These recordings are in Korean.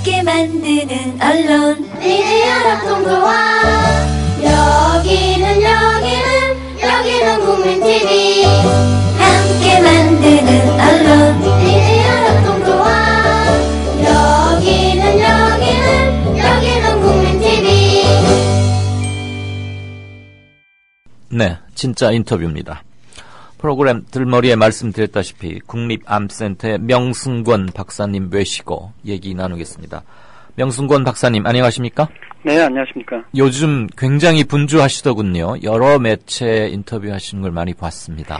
함께 만드는 언론 미디어 협동조합 여기는 국민TV 함께 만드는 언론 미디어 협동조합 여기는 국민TV. 네, 진짜 인터뷰입니다. 프로그램 들머리에 말씀드렸다시피 국립암센터의 명승권 박사님 모시고 얘기 나누겠습니다. 명승권 박사님 안녕하십니까? 네, 안녕하십니까? 요즘 굉장히 분주하시더군요. 여러 매체 인터뷰하시는 걸 많이 봤습니다.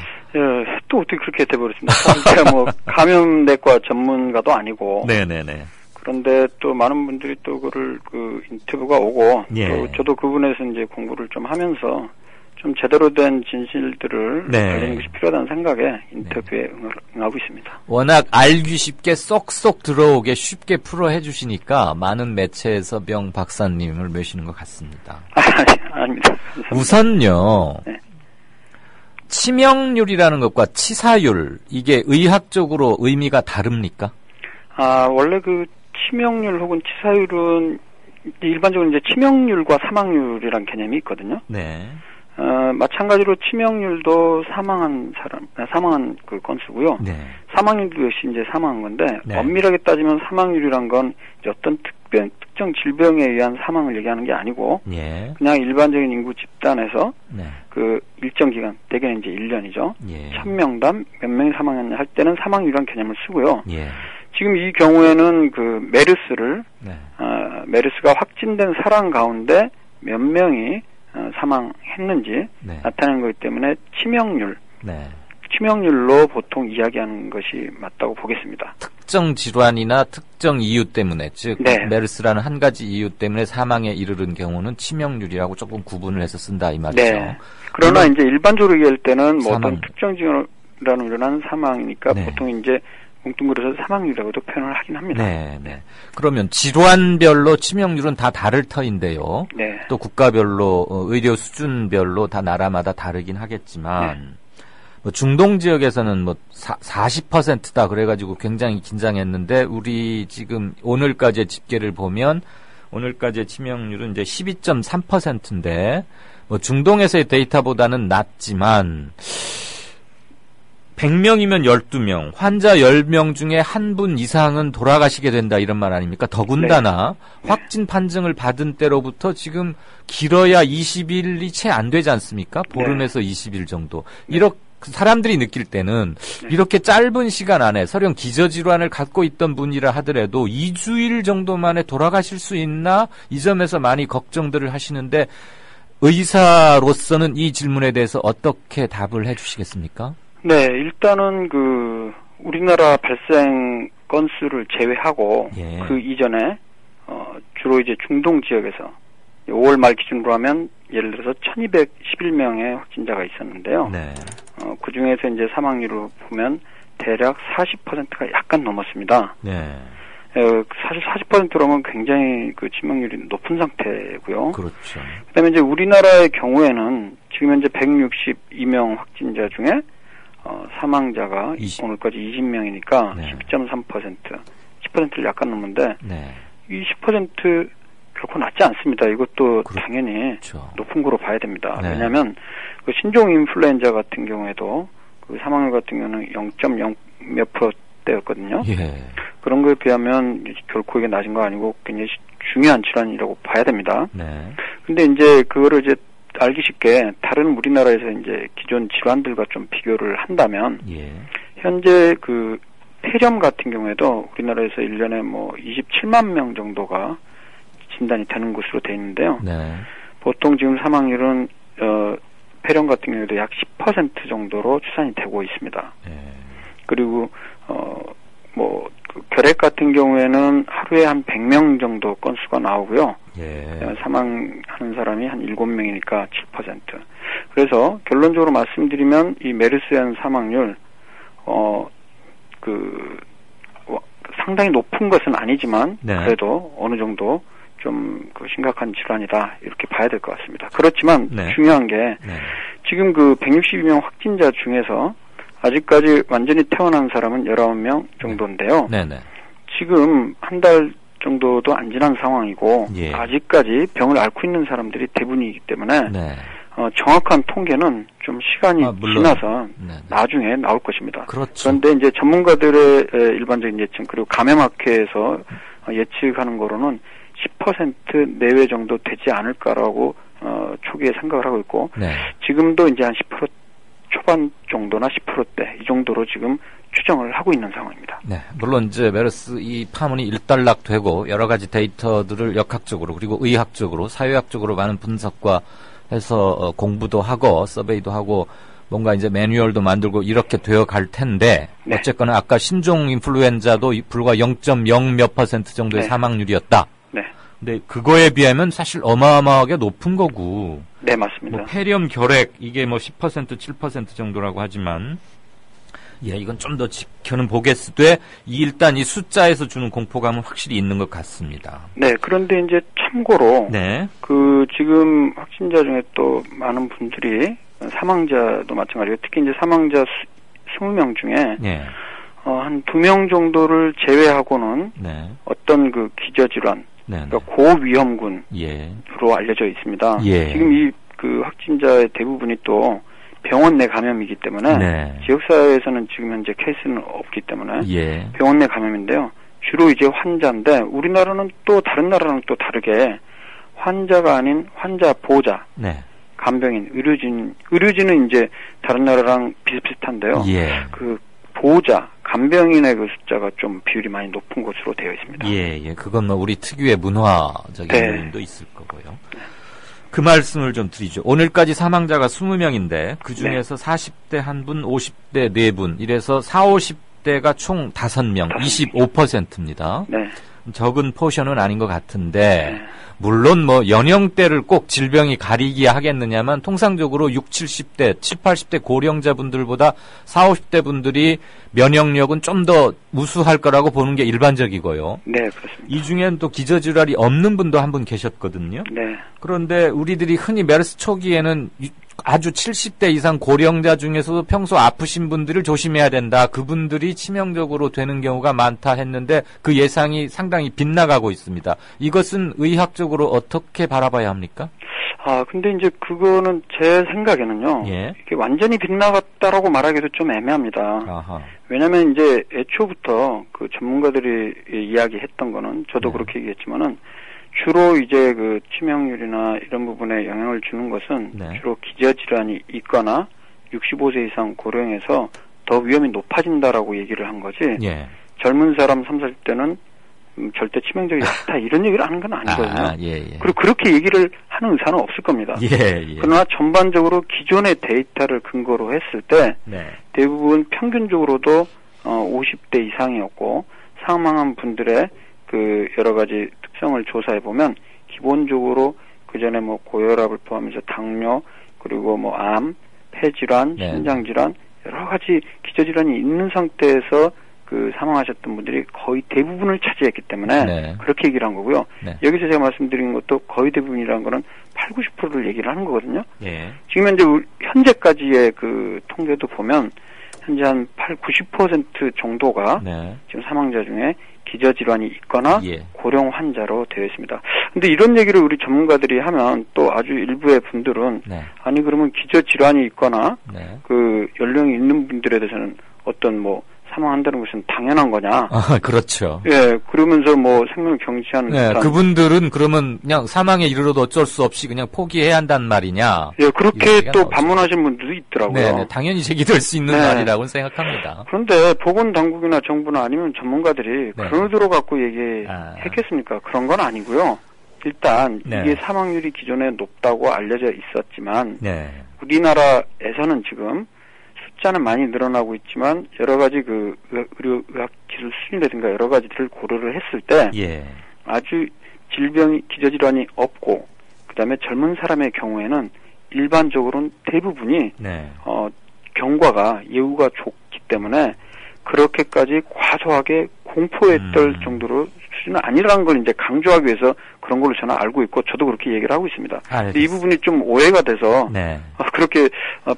또 어떻게 그렇게 돼버렸습니까? 제가 뭐 감염내과 전문가도 아니고. 네네네. 그런데 또 많은 분들이 또 그를 인터뷰가 오고, 예. 또 저도 그분에서 이제 공부를 좀 하면서 좀 제대로 된 진실들을 알리는 것이 필요하다는 생각에 인터뷰에 응하고 있습니다. 워낙 알기 쉽게 쏙쏙 들어오게 쉽게 풀어 해주시니까 많은 매체에서 명 박사님을 모시는 것 같습니다. 아닙니다. 우선요. 네. 치명률이라는 것과 치사율, 이게 의학적으로 의미가 다릅니까? 원래 그 치명률 혹은 치사율은 일반적으로 이제 치명률과 사망률이라는 개념이 있거든요. 네. 마찬가지로 치명률도 사망한 그 건수고요. 네. 사망률도 역시 이제 사망한 건데, 네. 엄밀하게 따지면 사망률이란 건 이제 어떤 특정 질병에 의한 사망을 얘기하는 게 아니고, 예. 그냥 일반적인 인구 집단에서 네. 그 일정 기간, 대개는 이제 1년이죠. 예. 1000명당 몇 명이 사망했냐 할 때는 사망률이라는 개념을 쓰고요. 예. 지금 이 경우에는 그 메르스를, 네. 메르스가 확진된 사람 가운데 몇 명이 사망했는지 네. 나타내는 거기 때문에 네. 치명률로 보통 이야기하는 것이 맞다고 보겠습니다. 특정 질환이나 특정 이유 때문에, 즉 네. 메르스라는 한 가지 이유 때문에 사망에 이르는 경우는 치명률이라고 조금 구분을 해서 쓴다 이 말이죠. 네. 그러나 이제 일반적으로 얘기할 때는 뭐 사망. 어떤 특정 질환으로 일어나는 사망이니까 네. 보통 이제 뭉뚱그려서 사망률이라고도 표현을 하긴 합니다. 네, 네. 그러면 질환별로 치명률은 다 다를 터인데요. 네. 또 국가별로 의료 수준별로 다 나라마다 다르긴 하겠지만 뭐 중동 지역에서는 뭐 40%다 그래가지고 굉장히 긴장했는데 우리 지금 오늘까지의 집계를 보면 오늘까지의 치명률은 이제 12.3%인데 뭐 중동에서의 데이터보다는 낮지만 100명이면 12명, 환자 10명 중에 한 분 이상은 돌아가시게 된다 이런 말 아닙니까? 더군다나 네. 확진 판정을 받은 때로부터 지금 길어야 20일이 채 안 되지 않습니까? 보름에서 20일 정도. 이렇게 사람들이 느낄 때는 이렇게 짧은 시간 안에 설령 기저질환을 갖고 있던 분이라 하더라도 2주일 정도 만에 돌아가실 수 있나? 이 점에서 많이 걱정들을 하시는데 의사로서는 이 질문에 대해서 어떻게 답을 해 주시겠습니까? 네, 일단은 우리나라 발생 건수를 제외하고 예. 그 이전에 주로 이제 중동 지역에서 5월 말 기준으로 하면 예를 들어서 1211명의 확진자가 있었는데요. 네. 그 중에서 이제 사망률을 보면 대략 40%가 약간 넘었습니다. 네. 사실 40%라면 굉장히 그 치명률이 높은 상태고요. 그렇죠. 그다음에 이제 우리나라의 경우에는 지금 현재 162명 확진자 중에 사망자가 오늘까지 20명이니까 네. 10.3%, 10%를 약간 넘는데 네. 이 10% 결코 낮지 않습니다. 이것도 당연히 그렇죠. 높은 거로 봐야 됩니다. 네. 왜냐하면 그 신종 인플루엔자 같은 경우에도 그 사망률 같은 경우는 0.0 몇 %대였거든요. 예. 그런 거에 비하면 결코 이게 낮은 거 아니고 굉장히 중요한 질환이라고 봐야 됩니다. 네. 근데 이제 그거를 이제 알기 쉽게 다른 우리나라에서 이제 기존 질환들과 좀 비교를 한다면 예. 현재 그 폐렴 같은 경우에도 우리나라에서 1년에 뭐 27만 명 정도가 진단이 되는 것으로 되어 있는데요. 네. 보통 지금 사망률은 폐렴 같은 경우에도 약 10% 정도로 추산이 되고 있습니다. 예. 그리고 그 결핵 같은 경우에는 하루에 한 100명 정도 건수가 나오고요. 예. 사망하는 사람이 한 7명이니까 7%. 그래서 결론적으로 말씀드리면 이 메르스에 의한 사망률 상당히 높은 것은 아니지만 네. 그래도 어느 정도 좀 심각한 질환이다 이렇게 봐야 될 것 같습니다. 그렇지만 네. 중요한 게 네. 지금 그 162명 확진자 중에서 아직까지 완전히 퇴원한 사람은 19명 정도인데요. 네네. 지금 한 달 정도도 안 지난 상황이고 예. 아직까지 병을 앓고 있는 사람들이 대부분이기 때문에 네. 정확한 통계는 좀 시간이 물론. 지나서 네. 나중에 나올 것입니다. 그렇죠. 그런데 이제 전문가들의 일반적인 예측 그리고 감염학회에서 예측하는 거로는 10% 내외 정도 되지 않을까라고 초기에 생각을 하고 있고 네. 지금도 이제 한 10% 초반 정도나 10%대 이 정도로 지금 추정을 하고 있는 상황입니다. 네. 물론 이제 메르스 이 파문이 일단락되고 여러 가지 데이터들을 역학적으로 그리고 의학적으로 사회학적으로 많은 분석과 해서 공부도 하고 서베이도 하고 뭔가 이제 매뉴얼도 만들고 이렇게 되어 갈 텐데 네. 어쨌거나 아까 신종 인플루엔자도 불과 0.0 몇 퍼센트 정도의 네. 사망률이었다. 네. 근데 그거에 비하면 사실 어마어마하게 높은 거고. 네, 맞습니다. 뭐 폐렴, 결핵 이게 뭐 10% 7% 정도라고 하지만 예, 이건 좀 더 지켜는 보겠으되 일단 이 숫자에서 주는 공포감은 확실히 있는 것 같습니다. 네, 그런데 이제 참고로 네. 그 지금 확진자 중에 또 많은 분들이 사망자도 마찬가지고 특히 이제 사망자 20명 중에 예. 한 2명 정도를 제외하고는 네. 어떤 그 기저질환, 네. 그러니까 고위험군으로 예. 알려져 있습니다. 예. 지금 이 그 확진자의 대부분이 또 병원 내 감염이기 때문에 네. 지역사회에서는 지금 현재 케이스는 없기 때문에 예. 병원 내 감염인데요. 주로 이제 환자인데 우리나라는 또 다른 나라랑 또 다르게 환자가 아닌 환자 보호자, 네. 간병인, 의료진은 이제 다른 나라랑 비슷비슷한데요. 예. 그 보호자, 간병인의 그 숫자가 좀 비율이 많이 높은 것으로 되어 있습니다. 예, 예. 그건 뭐 우리 특유의 문화적인 네. 요인도 있을 거고요. 그 말씀을 좀 드리죠. 오늘까지 사망자가 20명인데 그 중에서 40대 1분, 50대 4분, 이래서 40, 50대가 총 5명, 25%입니다. 네. 적은 포션은 아닌 것 같은데 네. 물론 뭐 연령대를 꼭 질병이 가리기 하겠느냐만 통상적으로 60, 70대, 70, 80대 고령자분들보다 40, 50대 분들이 면역력은 좀 더 우수할 거라고 보는 게 일반적이고요. 네, 그렇습니다. 이 중엔 또 기저질환이 없는 분도 한 분 계셨거든요. 네. 그런데 우리들이 흔히 메르스 초기에는 아주 70대 이상 고령자 중에서도 평소 아프신 분들을 조심해야 된다. 그분들이 치명적으로 되는 경우가 많다 했는데 그 예상이 상당히 빗나가고 있습니다. 이것은 의학적으로 어떻게 바라봐야 합니까? 근데 이제 그거는 제 생각에는요. 예. 이게 완전히 빗나갔다라고 말하기도 좀 애매합니다. 아하. 왜냐면 이제 애초부터 그 전문가들이 이야기했던 거는 저도 네. 그렇게 얘기했지만은 주로 이제 그 치명률이나 이런 부분에 영향을 주는 것은 네. 주로 기저질환이 있거나 65세 이상 고령에서 더 위험이 높아진다라고 얘기를 한 거지. 예. 젊은 사람 30, 40대는 절대 치명적이지 않다 이런 얘기를 하는 건 아니거든요. 예, 예. 그리고 그렇게 얘기를 하는 의사는 없을 겁니다. 예, 예. 그러나 전반적으로 기존의 데이터를 근거로 했을 때 네. 대부분 평균적으로도 50대 이상이었고 사망한 분들의 그 여러 가지 특성을 조사해 보면 기본적으로 그 전에 뭐 고혈압을 포함해서 당뇨 그리고 뭐 암, 폐질환, 네. 신장질환 여러 가지 기저질환이 있는 상태에서 그 사망하셨던 분들이 거의 대부분을 차지했기 때문에 네. 그렇게 얘기를 한 거고요. 네. 여기서 제가 말씀드린 것도 거의 대부분이라는 거는 8, 90%를 얘기를 하는 거거든요. 예. 지금 현재까지의 그 통계도 보면 현재 한 8, 90% 정도가 네. 지금 사망자 중에 기저질환이 있거나 예. 고령 환자로 되어 있습니다. 근데 이런 얘기를 우리 전문가들이 하면 또 아주 일부의 분들은 네. 아니 그러면 기저질환이 있거나 네. 그 연령이 있는 분들에 대해서는 어떤 뭐 사망한다는 것은 당연한 거냐. 그렇죠. 예, 그러면서 뭐 생명을 경시하는 네, 듯한 그분들은 그러면 그냥 사망에 이르러도 어쩔 수 없이 그냥 포기해야 한다는 말이냐. 예, 이런 그렇게 얘기가 또 나오죠. 반문하신 분들도 있더라고요. 네, 네, 당연히 제기될 수 있는 네. 말이라고 생각합니다. 그런데 보건당국이나 정부나 아니면 전문가들이 네. 그런 의도로 갖고 얘기했겠습니까? 그런 건 아니고요. 일단 네. 이게 사망률이 기존에 높다고 알려져 있었지만 네. 우리나라에서는 지금 숫자는 많이 늘어나고 있지만 여러 가지 그 의학 기술 수준이라든가 여러 가지들을 고려를 했을 때 예. 아주 기저질환이 없고 그다음에 젊은 사람의 경우에는 일반적으로는 대부분이 네. 경과가 예후가 좋기 때문에 그렇게까지 과소하게 공포에 떨 정도로 수준은 아니라는 걸 이제 강조하기 위해서 그런 걸로 저는 알고 있고 저도 그렇게 얘기를 하고 있습니다. 근데 이 부분이 좀 오해가 돼서 네. 그렇게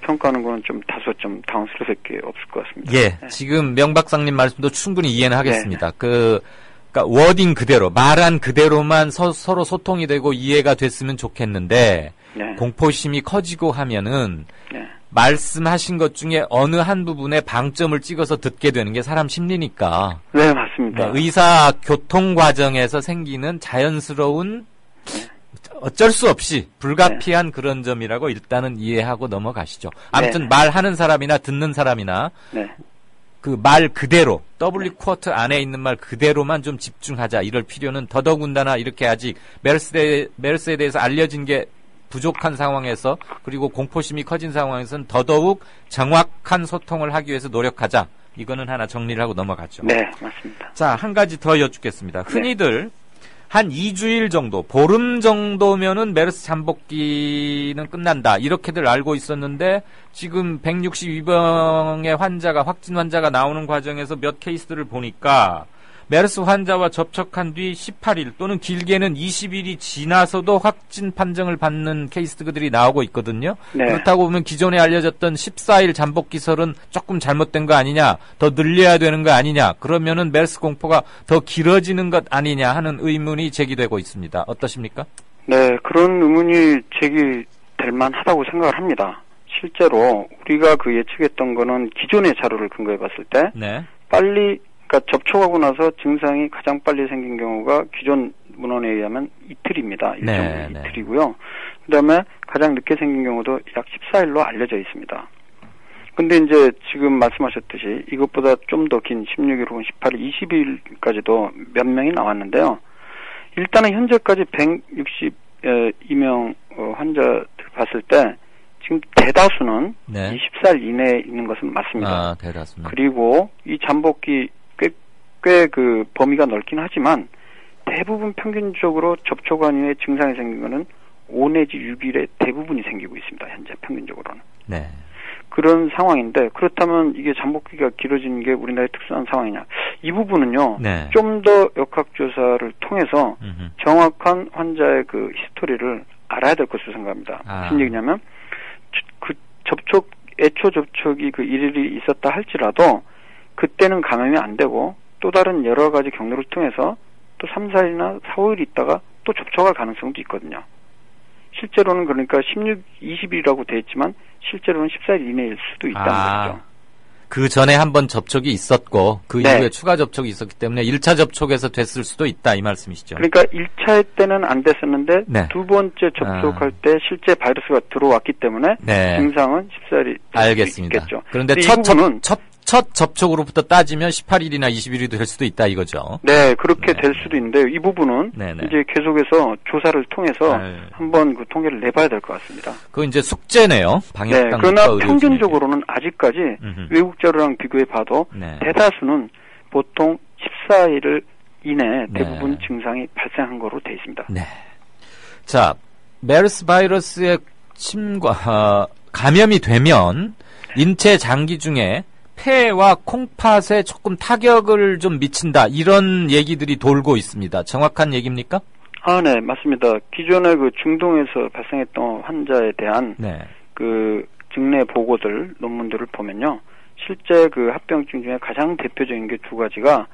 평가하는 거는 좀 다소 좀 당황스러울 게 없을 것 같습니다. 예. 네. 지금 명 박사님 말씀도 충분히 이해는 하겠습니다. 그 그러니까 워딩 그대로 말한 그대로만 서로 소통이 되고 이해가 됐으면 좋겠는데 네. 공포심이 커지고 하면은 네. 말씀하신 것 중에 어느 한 부분에 방점을 찍어서 듣게 되는 게 사람 심리니까. 네, 맞습니다. 네, 의사 교통 과정에서 생기는 자연스러운 어쩔 수 없이 불가피한 그런 점이라고 일단은 이해하고 넘어가시죠. 아무튼 네. 말하는 사람이나 듣는 사람이나 네. 그 말 그대로 W 쿼트 안에 있는 말 그대로만 좀 집중하자. 이럴 필요는 더더군다나 이렇게 아직 메르스에 대해서 알려진 게 부족한 상황에서 그리고 공포심이 커진 상황에서는 더더욱 정확한 소통을 하기 위해서 노력하자. 이거는 하나 정리를 하고 넘어가죠. 네, 맞습니다. 자, 한 가지 더 여쭙겠습니다. 흔히들 한 2주일 정도, 보름 정도면은 메르스 잠복기는 끝난다. 이렇게들 알고 있었는데 지금 162명의 확진 환자가 나오는 과정에서 몇 케이스들을 보니까 메르스 환자와 접촉한 뒤 18일 또는 길게는 20일이 지나서도 확진 판정을 받는 케이스들이 나오고 있거든요. 네. 그렇다고 보면 기존에 알려졌던 14일 잠복 기설은 조금 잘못된 거 아니냐, 더 늘려야 되는 거 아니냐, 그러면은 메르스 공포가 더 길어지는 것 아니냐 하는 의문이 제기되고 있습니다. 어떠십니까? 네, 그런 의문이 제기될 만하다고 생각을 합니다. 실제로 우리가 그 예측했던 거는 기존의 자료를 근거해 봤을 때 네. 그러니까 접촉하고 나서 증상이 가장 빨리 생긴 경우가 기존 문헌에 의하면 이틀입니다. 네, 이틀이고요. 그다음에 가장 늦게 생긴 경우도 약 14일로 알려져 있습니다. 근데 이제 지금 말씀하셨듯이 이것보다 좀 더 긴 16일 혹은 18일, 20일까지도 몇 명이 나왔는데요. 일단은 현재까지 162명 환자들 봤을 때 지금 대다수는 네. 20살 이내에 있는 것은 맞습니다. 아, 대다수는. 그리고 이 잠복기 꽤 그 범위가 넓긴 하지만 대부분 평균적으로 접촉한 후에 증상이 생긴 거는 5 내지 6일에 대부분이 생기고 있습니다. 현재 평균적으로는. 네. 그런 상황인데 그렇다면 이게 잠복기가 길어지는 게 우리나라의 특수한 상황이냐. 이 부분은요. 네. 좀 더 역학조사를 통해서 음흠. 정확한 환자의 그 히스토리를 알아야 될 것으로 생각합니다. 무슨 얘기냐면 그 애초 접촉이 그 일일이 있었다 할지라도 그때는 감염이 안 되고 또 다른 여러 가지 경로를 통해서 또 3, 4일이나 4, 5일 있다가 또 접촉할 가능성도 있거든요. 실제로는 그러니까 20일이라고 되어 있지만 실제로는 14일 이내일 수도 있다는 거죠. 그 전에 한번 접촉이 있었고 그 네. 이후에 추가 접촉이 있었기 때문에 1차 접촉에서 됐을 수도 있다 이 말씀이시죠. 그러니까 1차 때는 안 됐었는데 네. 두 번째 접촉할 때 실제 바이러스가 들어왔기 때문에 네. 증상은 14일이 알겠습니다. 있겠죠. 그런데 첫 접촉으로부터 따지면 18일이나 20일이 될 수도 있다 이거죠. 네, 그렇게 네. 될 수도 있는데 이 부분은 네네. 이제 계속해서 조사를 통해서 네. 한번 그 통계를 내봐야 될 것 같습니다. 그건 이제 숙제네요. 네, 방역당국과 그러나 의료진에게. 평균적으로는 아직까지 음흠. 외국 자료랑 비교해 봐도 네. 대다수는 보통 14일 이내 네. 대부분 증상이 발생한 거로 돼 있습니다. 네. 자, 메르스 바이러스의 감염이 되면 인체 장기 중에 폐와 콩팥에 조금 타격을 좀 미친다. 이런 얘기들이 돌고 있습니다. 정확한 얘기입니까? 아, 네, 맞습니다. 기존에 그 중동에서 발생했던 환자에 대한 네. 그 증례 보고들, 논문들을 보면요. 실제 그 합병증 중에 가장 대표적인 게 두 가지가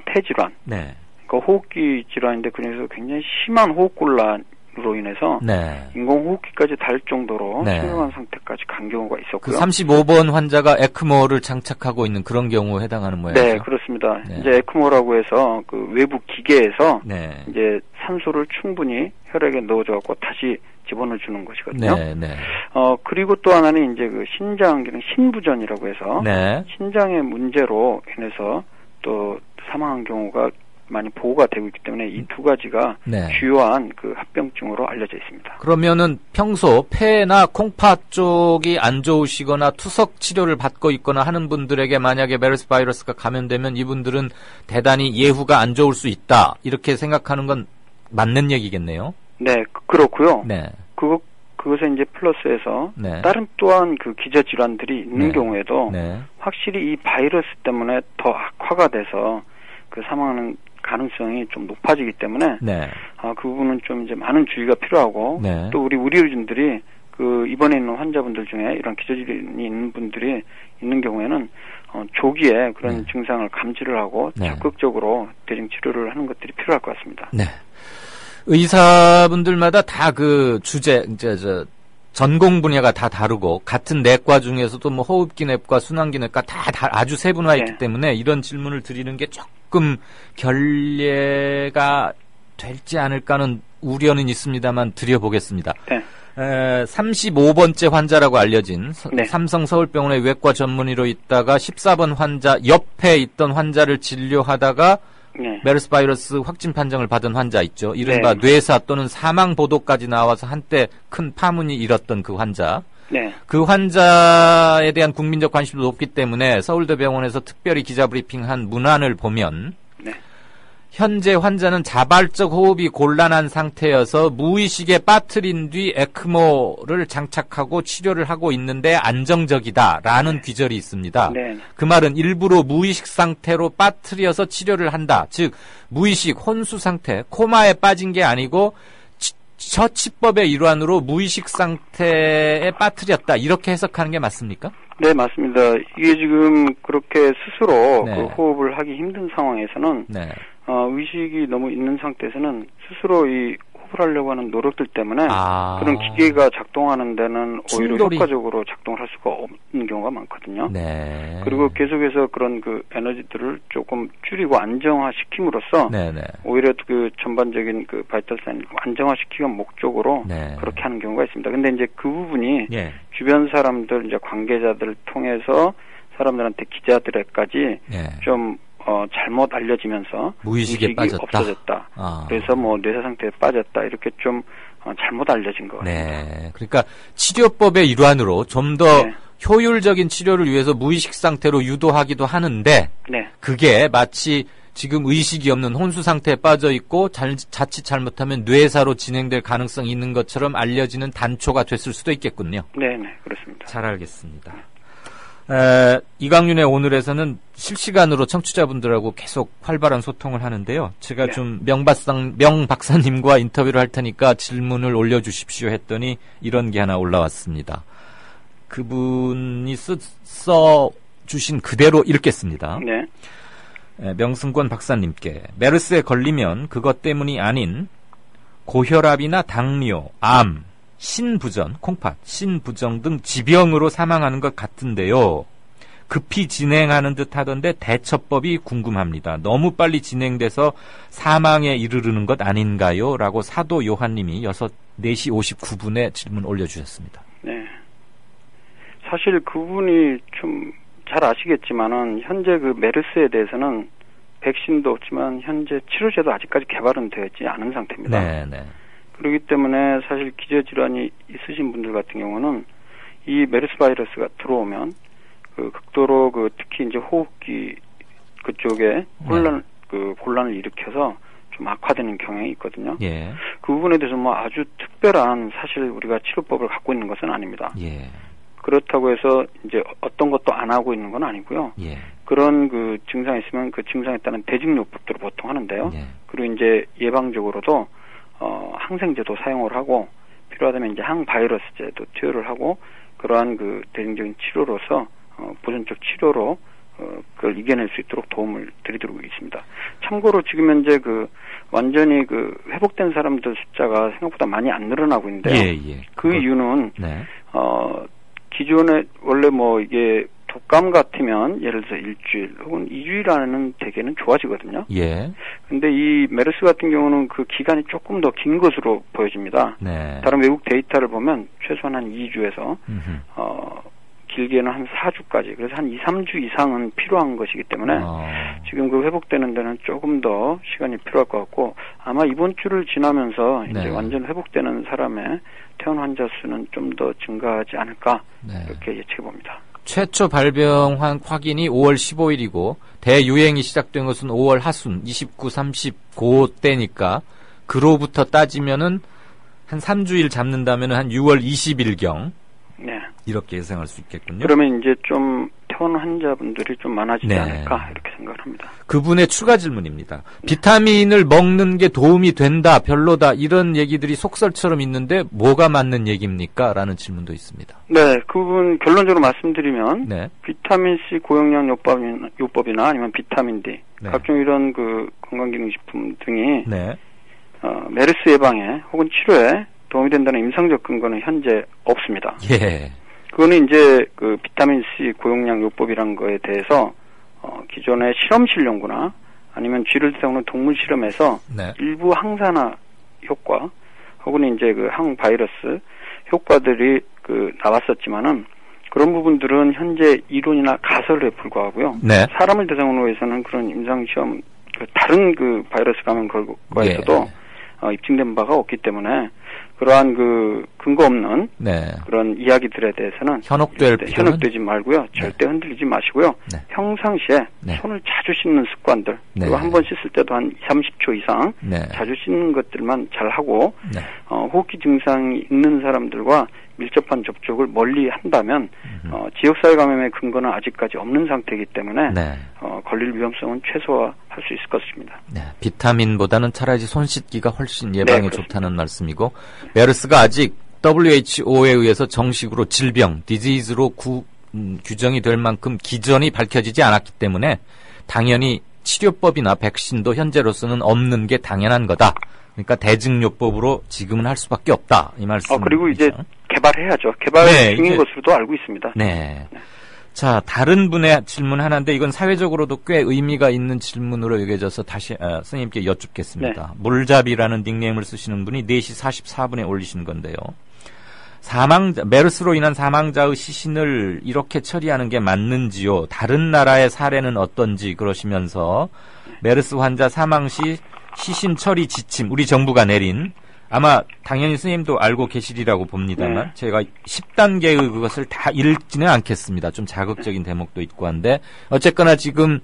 폐질환, 네. 그러니까 호흡기 질환인데 그중에서 굉장히 심한 호흡곤란으로 인해서 네. 인공호흡기까지 달 정도로 네. 심각한 상태까지 간 경우가 그 있었고요. 35번 환자가 에크모를 장착하고 있는 그런 경우에 해당하는 모양이죠. 네, 그렇습니다. 네. 이제 에크모라고 해서 그 외부 기계에서 네. 이제 산소를 충분히 혈액에 넣어줘갖고 다시 집어넣어 주는 것이거든요. 네, 네. 그리고 또 하나는 이제 그 신장 기능 신부전이라고 해서 네. 신장의 문제로 인해서 또 사망한 경우가 많이 보고가 되고 있기 때문에 이 두 가지가 네. 주요한 그 합병증으로 알려져 있습니다. 그러면은 평소 폐나 콩팥 쪽이 안 좋으시거나 투석 치료를 받고 있거나 하는 분들에게 만약에 메르스 바이러스가 감염되면 이분들은 대단히 예후가 안 좋을 수 있다. 이렇게 생각하는 건 맞는 얘기겠네요. 네, 그렇고요. 네. 그것에 이제 플러스해서 네. 다른 또한 그 기저 질환들이 있는 네. 경우에도 네. 확실히 이 바이러스 때문에 더 악화가 돼서 그 사망하는 가능성이 좀 높아지기 때문에 네. 그 부분은 좀 이제 많은 주의가 필요하고 네. 또 우리 의료진들이 그 입원해 있는 환자분들 중에 이런 기저질환이 있는 분들이 있는 경우에는 조기에 그런 증상을 감지를 하고 적극적으로 대증 치료를 하는 것들이 필요할 것 같습니다. 네. 의사분들마다 다 그 주제 이제 전공 분야가 다 다르고 같은 내과 중에서도 뭐 호흡기내과, 순환기내과 다 아주 세분화해 있기 때문에 이런 질문을 드리는 게 조금 결례가 될지 않을까는 우려는 있습니다만 드려보겠습니다. 네. 35번째 환자라고 알려진 삼성 서울병원의 외과 전문의로 있다가 14번 환자 옆에 있던 환자를 진료하다가 메르스 바이러스 확진 판정을 받은 환자 있죠. 이른바 뇌사 또는 사망 보도까지 나와서 한때 큰 파문이 일었던 그 환자. 그 환자에 대한 국민적 관심도 높기 때문에 서울대병원에서 특별히 기자 브리핑한 문안을 보면 현재 환자는 자발적 호흡이 곤란한 상태여서 무의식에 빠뜨린 뒤 에크모를 장착하고 치료를 하고 있는데 안정적이다라는 귀절이 있습니다. 그 말은 일부러 무의식 상태로 빠뜨려서 치료를 한다. 즉 무의식 혼수 상태, 코마에 빠진 게 아니고 처치법의 일환으로 무의식 상태에 빠뜨렸다. 이렇게 해석하는 게 맞습니까? 네, 맞습니다. 이게 지금 그렇게 스스로 그 호흡을 하기 힘든 상황에서는 의식이 너무 있는 상태에서는 스스로 이 호흡을 하려고 하는 노력들 때문에 그런 기계가 작동하는 데는 오히려 효과적으로 작동을 할 수가 없는 경우가 많거든요. 그리고 계속해서 그런 그 에너지들을 조금 줄이고 안정화시킴으로써 오히려 그 전반적인 그 바이탈 사인 안정화시키기 목적으로 그렇게 하는 경우가 있습니다. 근데 이제 그 부분이 주변 사람들 이제 관계자들을 통해서 사람들한테 기자들에까지 좀 잘못 알려지면서 무의식에 빠졌다. 없어졌다. 그래서 뭐 뇌사 상태에 빠졌다. 이렇게 좀 잘못 알려진 것 같습니다. 그러니까 치료법의 일환으로 좀 더 효율적인 치료를 위해서 무의식 상태로 유도하기도 하는데 그게 마치 지금 의식이 없는 혼수 상태에 빠져 있고 자칫 잘못하면 뇌사로 진행될 가능성이 있는 것처럼 알려지는 단초가 됐을 수도 있겠군요. 네, 그렇습니다. 잘 알겠습니다. 이강윤의 오늘에서는 실시간으로 청취자분들하고 계속 활발한 소통을 하는데요. 제가 좀 명 박사님과 인터뷰를 할 테니까 질문을 올려주십시오 했더니 이런 게 하나 올라왔습니다. 그분이 써주신 그대로 읽겠습니다. 명승권 박사님께 메르스에 걸리면 그것 때문이 아닌 고혈압이나 당뇨, 암, 신부전, 콩팥, 신부정 등 지병으로 사망하는 것 같은데요. 급히 진행하는 듯 하던데 대처법이 궁금합니다. 너무 빨리 진행돼서 사망에 이르르는 것 아닌가요? 라고 사도 요한님이 4시 59분에 질문 올려주셨습니다. 사실 그분이 좀 잘 아시겠지만은 현재 그 메르스에 대해서는 백신도 없지만 현재 치료제도 아직까지 개발은 되지 않은 상태입니다. 그렇기 때문에 사실 기저질환이 있으신 분들 같은 경우는 이 메르스 바이러스가 들어오면 그 극도로 그 특히 이제 호흡기 그쪽에 곤란을 일으켜서 좀 악화되는 경향이 있거든요. 그 부분에 대해서 뭐 아주 특별한 사실 우리가 치료법을 갖고 있는 것은 아닙니다. 그렇다고 해서 이제 어떤 것도 안 하고 있는 건 아니고요. 그런 그 증상이 있으면 그 증상에 따른 대증요법들을 보통 하는데요. 그리고 이제 예방적으로도 항생제도 사용을 하고 필요하다면 이제 항바이러스제도 투여를 하고 그러한 그 대증적인 치료로서 보존적 치료로 그걸 이겨낼 수 있도록 도움을 드리도록 있습니다. 참고로 지금 현재 그 완전히 그 회복된 사람들 숫자가 생각보다 많이 안 늘어나고 있는데요. 그 이유는 기존에 원래 뭐 이게 독감 같으면 예를 들어서 일주일 혹은 2주일 안에는 대개는 좋아지거든요. 근데 이 메르스 같은 경우는 그 기간이 조금 더 긴 것으로 보여집니다. 다른 외국 데이터를 보면 최소한 한 2주에서 길게는 한 4주까지 그래서 한 2, 3주 이상은 필요한 것이기 때문에 지금 그 회복되는 데는 조금 더 시간이 필요할 것 같고 아마 이번 주를 지나면서 이제 완전 회복되는 사람의 퇴원 환자 수는 좀 더 증가하지 않을까 이렇게 예측해 봅니다. 최초 발병 확인이 5월 15일이고 대유행이 시작된 것은 5월 하순 29, 30 그때니까 그로부터 따지면은 한 3주일 잡는다면은 한 6월 20일경 이렇게 예상할 수 있겠군요. 그러면 이제 좀 퇴원 환자분들이 좀 많아지지 네. 않을까 이렇게 생각을 합니다. 그분의 추가 질문입니다. 비타민을 먹는 게 도움이 된다, 별로다 이런 얘기들이 속설처럼 있는데 뭐가 맞는 얘기입니까? 라는 질문도 있습니다. 네, 그분 결론적으로 말씀드리면 네. 비타민 C 고용량 요법이나 아니면 비타민 D 네. 각종 이런 그 건강기능식품 등이 네. 메르스 예방에 혹은 치료에 도움이 된다는 임상적 근거는 현재 없습니다. 예. 그거는 이제 그 비타민 C 고용량 요법이란 거에 대해서 기존의 실험실 연구나 아니면 쥐를 대상으로 동물 실험에서 네. 일부 항산화 효과 혹은 이제 그 항바이러스 효과들이 그 나왔었지만은 그런 부분들은 현재 이론이나 가설에 불과하고요. 네. 사람을 대상으로 해서는 그런 임상 시험 다른 그 바이러스 감염 결과에서도 입증된 바가 없기 때문에 그러한 그 근거 없는 네. 그런 이야기들에 대해서는 현혹될 절대 필요는 현혹되지 말고요. 절대 흔들리지 마시고요. 네. 평상시에 네. 손을 자주 씻는 습관들 네. 그리고 한 번 씻을 때도 한 30초 이상 네. 자주 씻는 것들만 잘 하고 네. 호흡기 증상이 있는 사람들과 밀접한 접촉을 멀리 한다면 지역사회 감염의 근거는 아직까지 없는 상태이기 때문에 네. 걸릴 위험성은 최소화할 수 있을 것입니다. 네, 비타민보다는 차라리 손 씻기가 훨씬 예방에 네, 좋다는 말씀이고 메르스가 아직 WHO에 의해서 정식으로 질병, 디지즈로 규정이 될 만큼 기전이 밝혀지지 않았기 때문에 당연히 치료법이나 백신도 현재로서는 없는 게 당연한 거다. 그러니까 대증요법으로 지금은 할 수밖에 없다. 이 말씀. 그리고 이제 개발해야죠. 개발 네, 중인 이제, 것으로도 알고 있습니다. 네. 자, 다른 분의 질문 하나인데 이건 사회적으로도 꽤 의미가 있는 질문으로 여겨져서 다시 선생님께 여쭙겠습니다. 네. 물잡이라는 닉네임을 쓰시는 분이 4시 44분에 올리신 건데요. 메르스로 인한 사망자의 시신을 이렇게 처리하는 게 맞는지요? 다른 나라의 사례는 어떤지 그러시면서 메르스 환자 사망 시 시신 처리 지침 우리 정부가 내린 아마 당연히 선생님도 알고 계시리라고 봅니다만 제가 10단계의 그것을 다 읽지는 않겠습니다. 좀 자극적인 대목도 있고 한데 어쨌거나 지금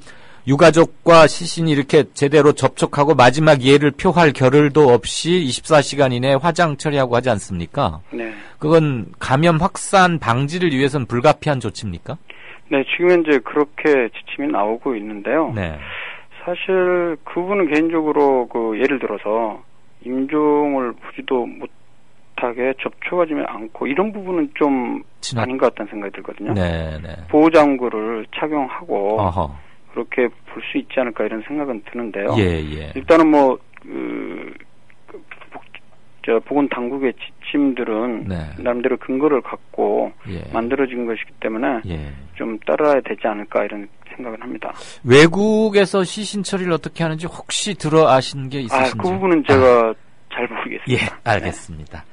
유가족과 시신이 이렇게 제대로 접촉하고 마지막 예를 표할 겨를도 없이 24시간 이내에 화장 처리하고 하지 않습니까? 네. 그건 감염 확산 방지를 위해서는 불가피한 조치입니까? 네, 지금 현재 그렇게 지침이 나오고 있는데요. 네. 사실 그분은 개인적으로 그 예를 들어서 임종을 보지도 못하게 접촉하지 않고 이런 부분은 좀 아닌 것 같다는 생각이 들거든요. 네, 네. 보호장구를 착용하고 어허. 그렇게 볼 수 있지 않을까 이런 생각은 드는데요. 예, 예. 일단은 뭐 보건 당국의 지침들은 네. 나름대로 근거를 갖고 예. 만들어진 것이기 때문에 예. 좀 따라야 되지 않을까 이런 생각을 합니다. 외국에서 시신 처리를 어떻게 하는지 혹시 들어 아신 게 있으신지? 그 부분은 제가 잘 모르겠습니다. 예, 알겠습니다.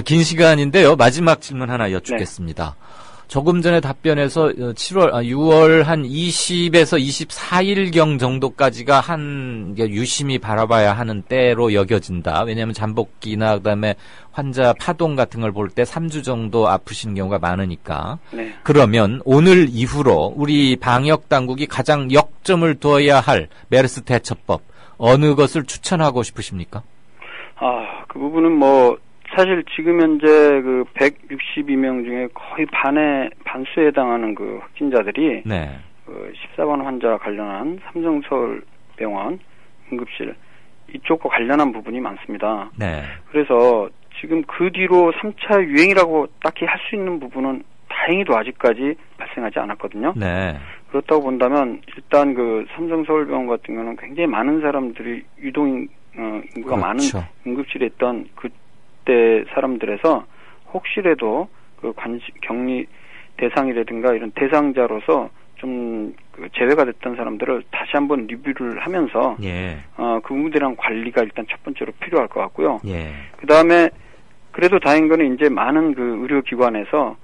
긴 시간인데요. 마지막 질문 하나 여쭙겠습니다. 조금 전에 답변에서 6월 한 20에서 24일경 정도까지가 유심히 바라봐야 하는 때로 여겨진다. 왜냐하면 잠복기나 그다음에 환자 파동 같은 걸 볼 때 3주 정도 아프신 경우가 많으니까. 네. 그러면 오늘 이후로 우리 방역 당국이 가장 역점을 둬야 할 메르스 대처법 어느 것을 추천하고 싶으십니까? 그 부분은 뭐 사실 지금 현재 그 162명 중에 거의 반수에 해당하는 그 확진자들이 네. 14번 환자와 관련한 삼성서울병원 응급실 이쪽과 관련한 부분이 많습니다. 네. 그래서 지금 그 뒤로 3차 유행이라고 딱히 할 수 있는 부분은 다행히도 아직까지 발생하지 않았거든요. 네. 그렇다고 본다면 일단 그 삼성서울병원 같은 경우는 굉장히 많은 사람들이 인구가 그렇죠. 많은 응급실에 있던 그때 사람들에서 혹시라도 그 격리 대상이라든가 이런 대상자로서 좀 그 제외가 됐던 사람들을 다시 한번 리뷰를 하면서 예. 그 부분들이랑 관리가 일단 첫 번째로 필요할 것 같고요. 예. 그다음에 그래도 다행인 거는 이제 많은 그 의료기관에서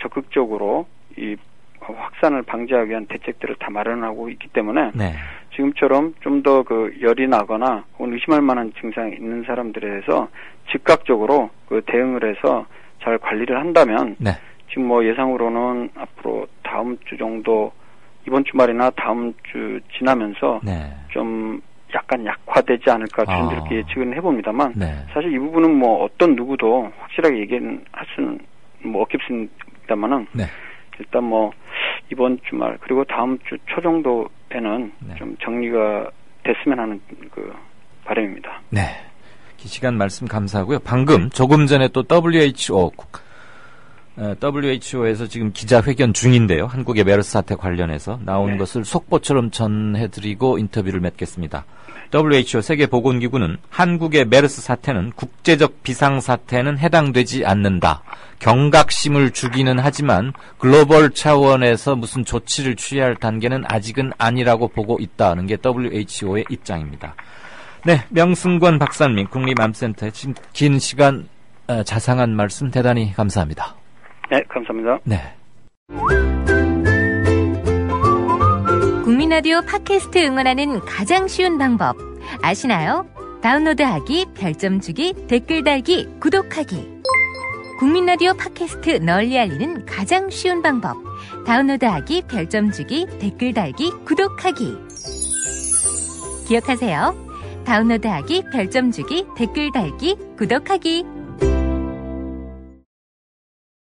적극적으로 이 확산을 방지하기 위한 대책들을 다 마련하고 있기 때문에 네. 지금처럼 좀 더 그 열이 나거나 혹은 의심할 만한 증상이 있는 사람들에 대해서 즉각적으로 그 대응을 해서 잘 관리를 한다면 네. 지금 뭐 예상으로는 앞으로 다음 주 정도 이번 주말이나 다음 주 지나면서 네. 좀 약간 약화되지 않을까 저는 이렇게 예측은 해봅니다만 네. 사실 이 부분은 뭐 어떤 누구도 확실하게 얘기는 할 수는 좀 어렵습니다만은 네. 일단 뭐 이번 주말 그리고 다음 주 초 정도에는 네. 좀 정리가 됐으면 하는 그 바람입니다. 네. 긴 시간 말씀 감사하고요. 방금 조금 전에 또 WHO에서 지금 기자회견 중인데요. 한국의 메르스 사태 관련해서 나온 네. 것을 속보처럼 전해드리고 인터뷰를 맺겠습니다. WHO 세계보건기구는 한국의 메르스 사태는 국제적 비상사태는 해당되지 않는다. 경각심을 주기는 하지만 글로벌 차원에서 무슨 조치를 취해야 할 단계는 아직은 아니라고 보고 있다는 게 WHO의 입장입니다. 네, 명승권 박사님 국립암센터의 지금 긴 시간 자상한 말씀 대단히 감사합니다. 네, 감사합니다. 네. 국민라디오 팟캐스트 응원하는 가장 쉬운 방법 아시나요? 다운로드하기, 별점 주기, 댓글 달기, 구독하기. 국민라디오 팟캐스트 널리 알리는 가장 쉬운 방법 다운로드하기, 별점 주기, 댓글 달기, 구독하기. 기억하세요. 다운로드하기, 별점 주기, 댓글 달기, 구독하기.